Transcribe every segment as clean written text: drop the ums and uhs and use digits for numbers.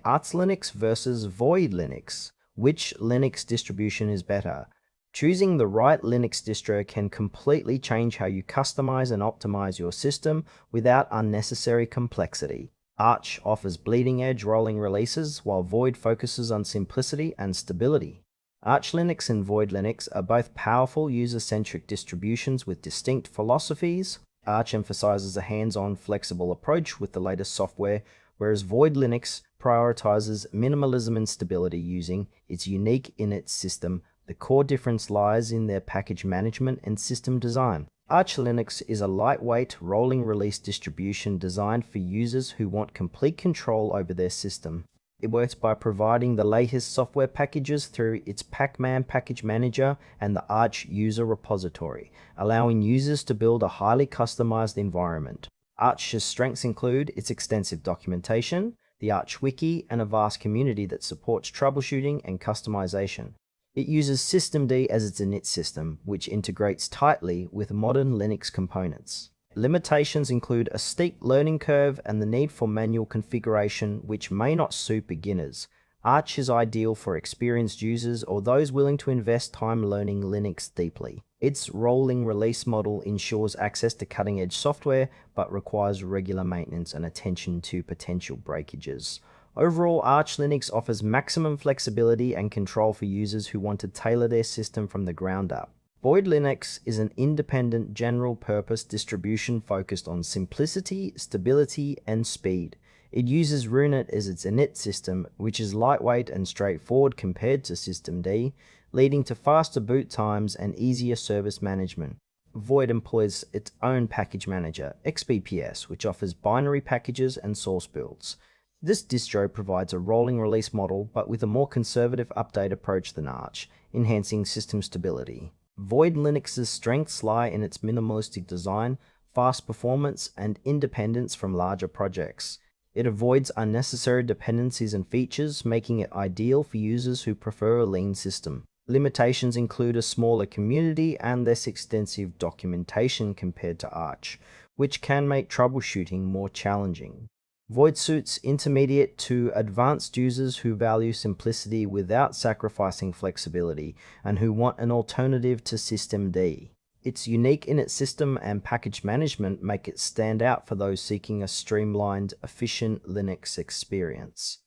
Arch Linux versus Void Linux. Which Linux distribution is better? Choosing the right Linux distro can completely change how you customize and optimize your system without unnecessary complexity. Arch offers bleeding-edge rolling releases, while Void focuses on simplicity and stability. Arch Linux and Void Linux are both powerful user-centric distributions with distinct philosophies. Arch emphasizes a hands-on, flexible approach with the latest software, whereas Void Linux prioritizes minimalism and stability using its unique init system. The core difference lies in their package management and system design. Arch Linux is a lightweight, rolling release distribution designed for users who want complete control over their system. It works by providing the latest software packages through its Pacman package manager and the Arch user repository, allowing users to build a highly customized environment. Arch's strengths include its extensive documentation, the Arch Wiki, and a vast community that supports troubleshooting and customization. It uses systemd as its init system, which integrates tightly with modern Linux components. Limitations include a steep learning curve and the need for manual configuration, which may not suit beginners. Arch is ideal for experienced users or those willing to invest time learning Linux deeply. Its rolling release model ensures access to cutting-edge software, but requires regular maintenance and attention to potential breakages. Overall, Arch Linux offers maximum flexibility and control for users who want to tailor their system from the ground up. Void Linux is an independent, general-purpose distribution focused on simplicity, stability, and speed. It uses Runit as its init system, which is lightweight and straightforward compared to systemd, leading to faster boot times and easier service management. Void employs its own package manager, XBPS, which offers binary packages and source builds. This distro provides a rolling release model, but with a more conservative update approach than Arch, enhancing system stability. Void Linux's strengths lie in its minimalistic design, fast performance, and independence from larger projects. It avoids unnecessary dependencies and features, making it ideal for users who prefer a lean system. Limitations include a smaller community and less extensive documentation compared to Arch, which can make troubleshooting more challenging. Void suits intermediate to advanced users who value simplicity without sacrificing flexibility and who want an alternative to systemd. Its unique init system and package management make it stand out for those seeking a streamlined, efficient Linux experience.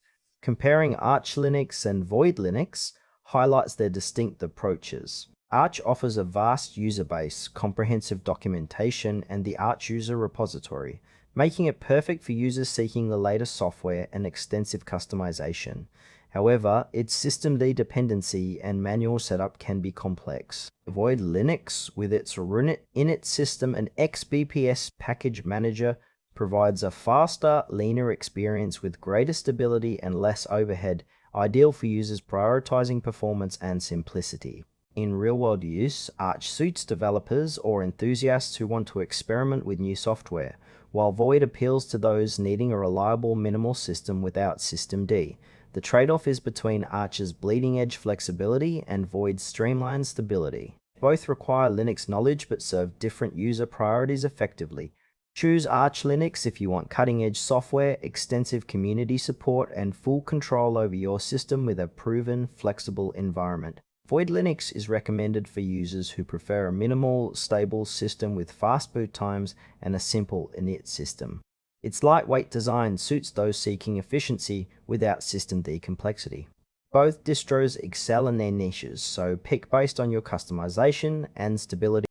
Comparing Arch Linux and Void Linux highlights their distinct approaches. Arch offers a vast user base, comprehensive documentation, and the Arch user repository, making it perfect for users seeking the latest software and extensive customization. However, its systemd dependency and manual setup can be complex. Void Linux, with its Runit init system and XBPS package manager, provides a faster, leaner experience with greater stability and less overhead, ideal for users prioritizing performance and simplicity. In real-world use, Arch suits developers or enthusiasts who want to experiment with new software, while Void appeals to those needing a reliable minimal system without systemd. The trade-off is between Arch's bleeding-edge flexibility and Void's streamlined stability. Both require Linux knowledge but serve different user priorities effectively. Choose Arch Linux if you want cutting-edge software, extensive community support, and full control over your system with a proven, flexible environment. Void Linux is recommended for users who prefer a minimal, stable system with fast boot times and a simple init system. Its lightweight design suits those seeking efficiency without systemd complexity. Both distros excel in their niches, so pick based on your customization and stability.